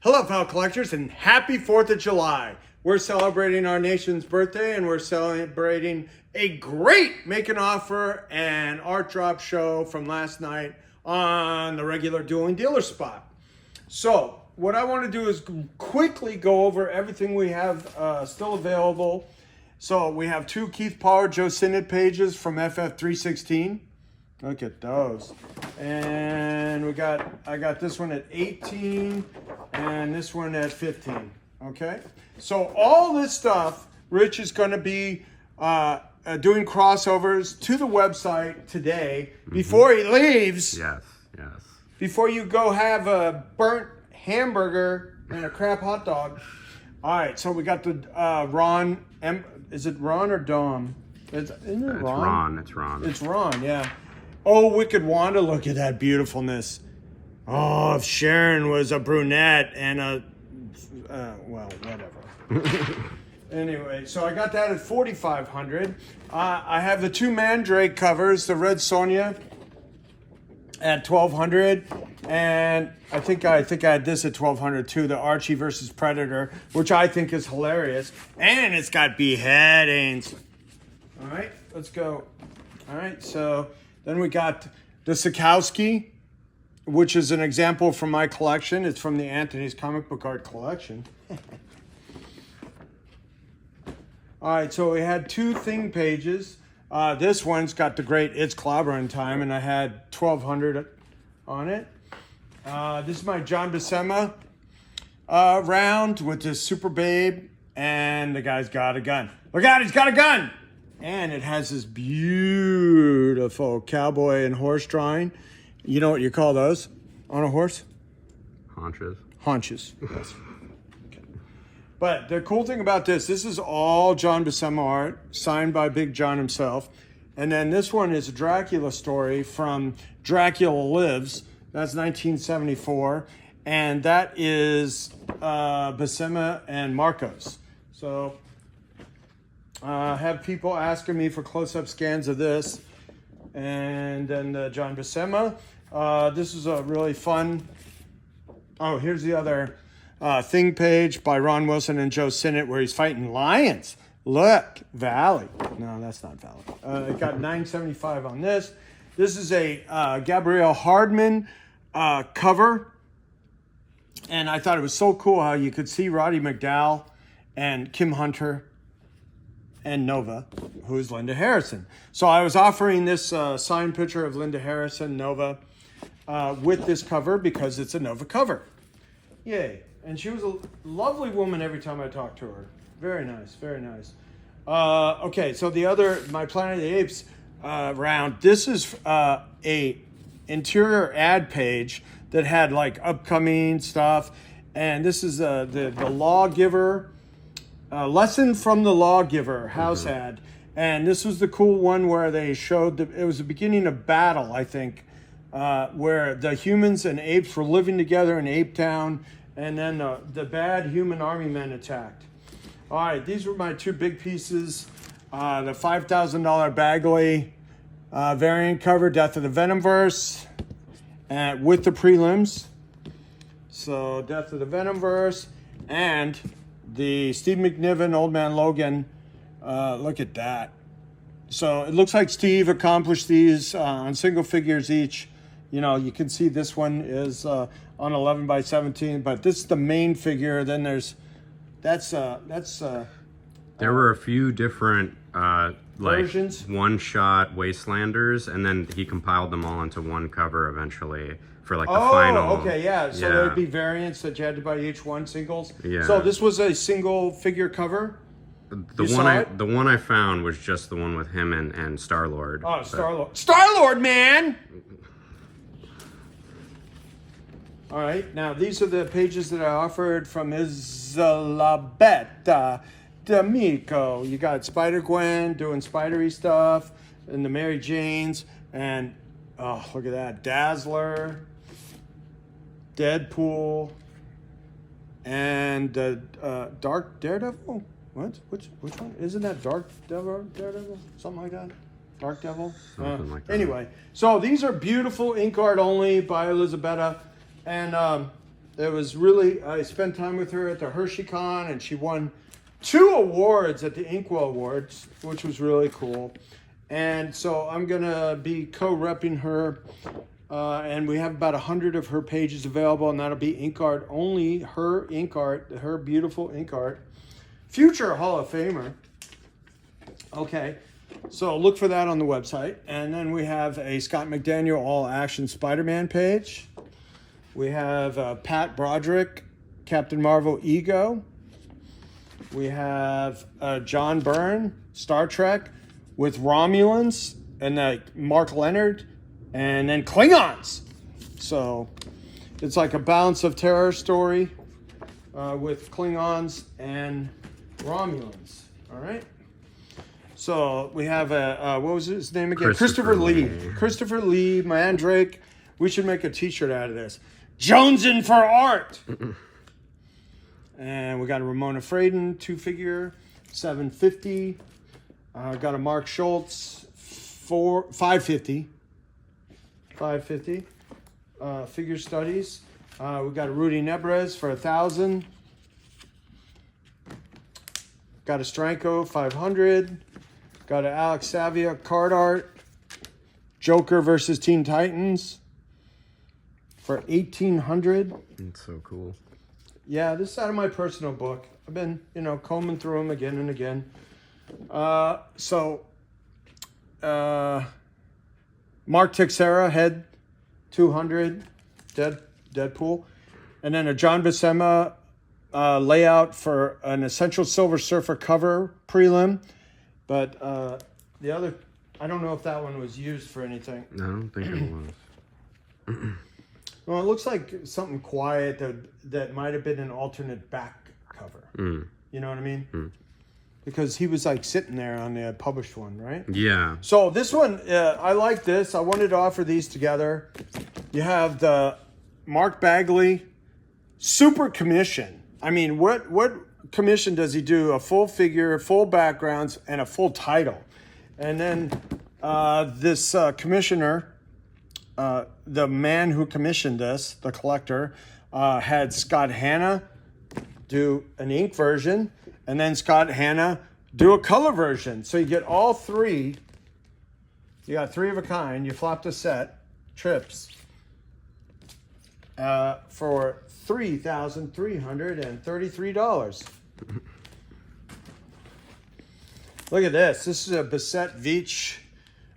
Hello, fellow collectors, and happy 4th of July. We're celebrating our nation's birthday, and we're celebrating a great make an offer and art drop show from last night on the regular Dueling Dealer spot. So what I want to do is quickly go over everything we have still available. So we have two Keith Pollard Joe Sinnott pages from FF316. Look at those. And I got this one at 18 and this one at 15. Okay. So all this stuff, Rich is going to be doing crossovers to the website today before he leaves. Yes. Before you go have a burnt hamburger and a crap hot dog. All right. So we got the Ron. Is it Ron or Dom? Isn't it Ron? It's Ron. It's Ron, yeah. Oh, Wicked Wanda, look at that beautifulness. Oh, if Sharon was a brunette and a... well, whatever. Anyway, so I got that at $4,500. I have the two Mandrake covers, the Red Sonja at $1,200. And I think I had this at $1,200 too, the Archie versus Predator, which I think is hilarious. And it's got beheadings. All right, let's go. All right, so... Then we got the Sikowski, which is an example from my collection. It's from the Anthony's Comic Book Art collection. All right, so we had two thing pages. This one's got the great It's Clobbering Time, and I had $1,200 on it. This is my John Buscema round with this Super Babe, and the guy's got a gun. Look out, he's got a gun! And it has this beautiful cowboy and horse drawing. You know what you call those on a horse? Haunches. Haunches, yes. Okay. But the cool thing about this is all John Buscema art, signed by Big John himself. And then this one is a Dracula story from Dracula Lives. That's 1974. And that is Buscema and Marcos. So... have people asking me for close-up scans of this. And then the John Buscema. This is a really fun... Oh, here's the other thing page by Ron Wilson and Joe Sinnott where he's fighting lions. Look, Valley. No, that's not Valley. It got $9.75 on this. This is a Gabrielle Hardman cover. And I thought it was so cool how you could see Roddy McDowall and Kim Hunter and Nova, who is Linda Harrison. So I was offering this signed picture of Linda Harrison, Nova, with this cover because it's a Nova cover. Yay. And she was a lovely woman every time I talked to her. Very nice, very nice. Okay, so my Planet of the Apes round, this is a interior ad page that had like upcoming stuff. And this is the Lawgiver, Lesson from the Lawgiver house ad. And this was the cool one where they showed, it was the beginning of battle, I think, where the humans and apes were living together in Ape Town, and then the bad human army men attacked. All right, these were my two big pieces. The $5,000 Bagley variant cover, Death of the Venomverse, with the prelims. So Death of the Venomverse, and the Steve McNiven, Old Man Logan, look at that. So it looks like Steve accomplished these on single figures each. You know, you can see this one is on 11 by 17, but this is the main figure. Then that's there were a few different versions. One-shot Wastelanders, and then he compiled them all into one cover eventually. For like the final. Oh, okay, yeah. So there'd be variants that you had to buy each one, singles. Yeah. So this was a single figure cover. The one I found was just the one with him and Star-Lord. Oh, Star-Lord. Star-Lord, man! All right, now these are the pages that I offered from Isabella D'Amico. You got Spider-Gwen doing spidery stuff, and the Mary Janes, and oh, look at that, Dazzler, Deadpool, and Dark Daredevil? What? Which one? Isn't that Dark Daredevil? Something like that? Dark Devil? Something like that. Anyway, so these are beautiful ink art only by Elisabetta. And it was really, I spent time with her at the HersheyCon, and she won 2 awards at the Inkwell Awards, which was really cool. And so I'm going to be co-repping her. And we have about 100 of her pages available, and that'll be ink art, only her ink art, her beautiful ink art. Future Hall of Famer. Okay, so look for that on the website. And then we have a Scott McDaniel All Action Spider-Man page. We have Pat Broderick, Captain Marvel Ego. We have John Byrne, Star Trek, with Romulans, and Mark Leonard, and then Klingons. So it's like a Balance of Terror story with Klingons and Romulans. All right. So we have what was his name again? Christopher Lee. Christopher Lee, Mandrake. We should make a T-shirt out of this. Jonesing for art. And we got a Ramona Fraden 2-figure, $750. Got a Mark Schultz $550. Figure studies. We got a Rudy Nebrez for $1,000. Got a Stranko $500. Got an Alex Savia card art. Joker versus Teen Titans for $1,800. It's so cool. Yeah, this is out of my personal book. I've been, combing through them again and again. Mark Texeira head, $200, Deadpool, and then a John Buscema layout for an Essential Silver Surfer cover prelim, but the other, I don't know if that one was used for anything. I don't think it was. Well, it looks like something quiet that might have been an alternate back cover. You know what I mean? Because he was like sitting there on the published one, right? Yeah. So this one, I like this. I wanted to offer these together. You have the Mark Bagley Super Commission. I mean, what commission does he do? A full figure, full backgrounds, and a full title. And then this commissioner, the man who commissioned this, the collector, had Scott Hanna do an ink version, and then Scott Hanna do a color version. So you get all 3. You got 3 of a kind. You flop the set, trips, for $3,333. Look at this. This is a Bissett Veitch.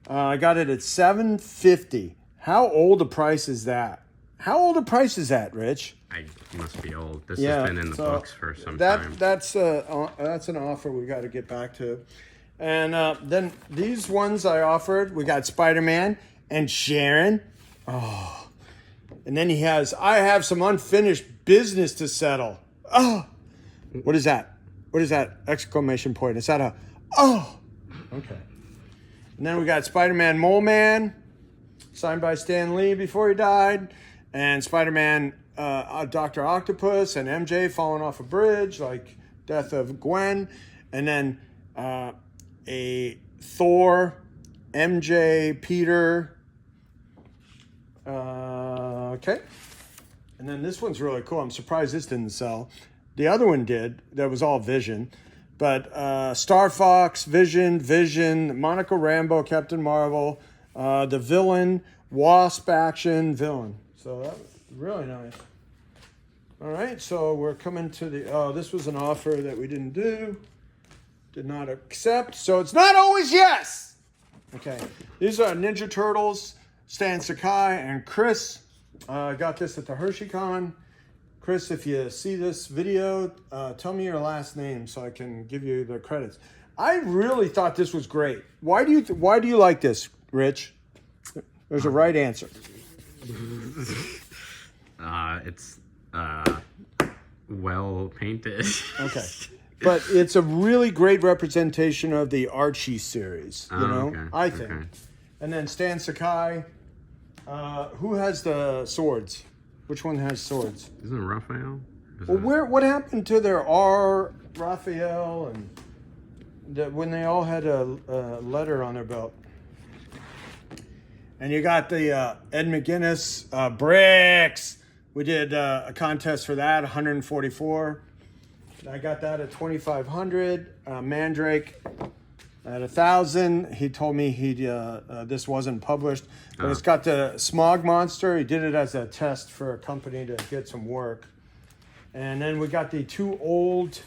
I got it at $750. How old a price is that? How old a price is that, Rich? I must be old. This has been in the books for some time. That's an offer we got to get back to. And then these ones I offered, we got Spider-Man and Sharon. Oh. And then I have some unfinished business to settle. Oh. What is that? What is that? Exclamation point. Is that a, oh. Okay. And then we got Spider-Man Mole Man, signed by Stan Lee before he died. And Spider-Man Dr. Octopus and MJ falling off a bridge, like Death of Gwen. And then a Thor, MJ, Peter. Okay. And then this one's really cool. I'm surprised this didn't sell. The other one did. That was all Vision. But Star Fox, Vision, Monica Rambeau, Captain Marvel, the villain, Wasp action, villain. So that was really nice. All right, so we're coming to this was an offer that we did not accept. So it's not always yes. Okay, these are Ninja Turtles, Stan Sakai and Chris. I got this at the HersheyCon. Chris, if you see this video, tell me your last name so I can give you the credits. I really thought this was great. Why do you like this, Rich? There's a right answer. It's well painted. Okay. But it's a really great representation of the Archie series, Okay. I think. Okay. And then Stan Sakai. Who has the swords? Which one has swords? Isn't it Raphael? What happened to their R, Raphael, and when they all had a letter on their belt? And you got the Ed McGuinness bricks. We did a contest for that, 144. I got that at 2,500. Mandrake at 1,000. He told me this wasn't published, but it's got the Smog Monster. He did it as a test for a company to get some work. And then we got the two old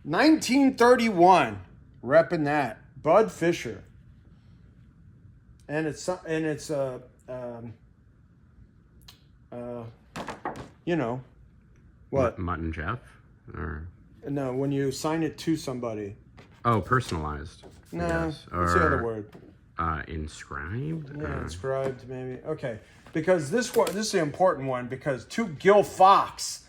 1931, repping that, Bud Fisher. And it's you know, what? Mutton Jeff? Or No, when you sign it to somebody. oh, personalized. I No, guess. what's the other word? Inscribed? Yeah, inscribed maybe. Okay, because this is the important one, because to Gil Fox,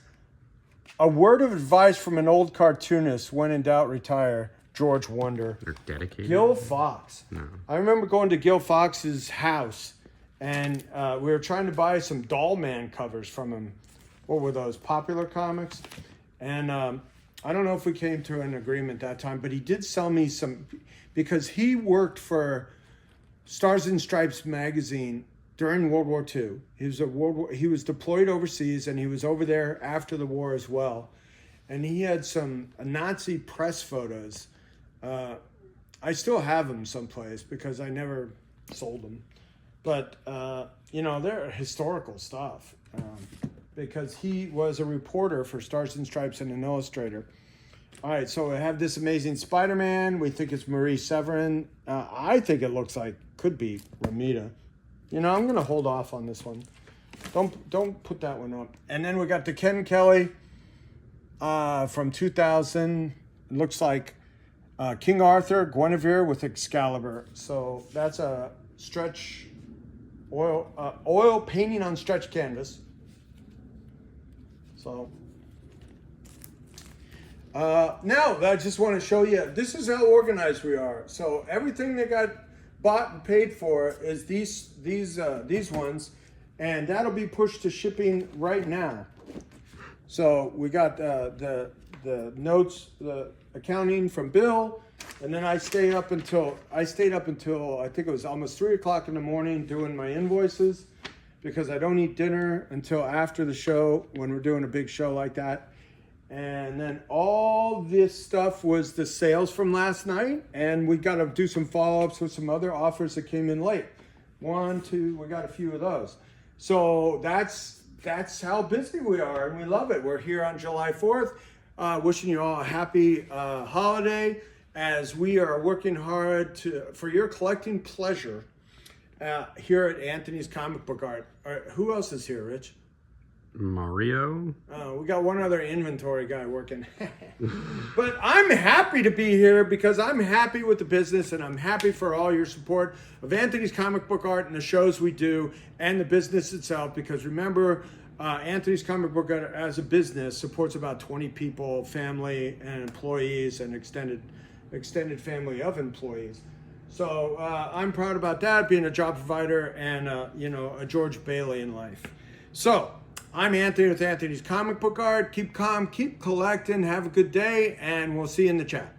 a word of advice from an old cartoonist: when in doubt, retire. George Wonder. They're dedicated. Gil Fox. No. I remember going to Gil Fox's house, and we were trying to buy some Doll Man covers from him. What were those? Popular Comics? And I don't know if we came to an agreement that time, but he did sell me some, because he worked for Stars and Stripes magazine during World War II. He was deployed overseas, and he was over there after the war as well. And he had some Nazi press photos. I still have them someplace because I never sold them. But, they're historical stuff. Because he was a reporter for Stars and Stripes and an illustrator. All right, so I have this Amazing Spider-Man. We think it's Marie Severin. I think it looks like, could be Ramita. I'm going to hold off on this one. Don't put that one up. And then we got the Ken Kelly from 2000. It looks like King Arthur, Guinevere with Excalibur. So that's a stretch oil painting on stretch canvas. So now I just want to show you, this is how organized we are. So everything that got bought and paid for is these ones, and that'll be pushed to shipping right now. So we got the notes, the accounting from Bill, and then I stayed up until I think it was almost 3 o'clock in the morning doing my invoices, because I don't eat dinner until after the show when we're doing a big show like that. And then all this stuff was the sales from last night, and we got to do some follow-ups with some other offers that came in late. 1, 2, we got a few of those. So that's how busy we are, and we love it. We're here on July 4th, wishing you all a happy holiday, as we are working hard for your collecting pleasure here at Anthony's Comic Book Art. Who else is here, Rich? Mario. We got one other inventory guy working. But I'm happy to be here because I'm happy with the business, and I'm happy for all your support of Anthony's Comic Book Art and the shows we do and the business itself. Because remember, Anthony's Comic Book Art as a business supports about 20 people, family and employees, and extended family of employees. So I'm proud about that, being a job provider and a George Bailey in life. So I'm Anthony with Anthony's Comic Book Art. Keep calm, keep collecting, have a good day, and we'll see you in the chat.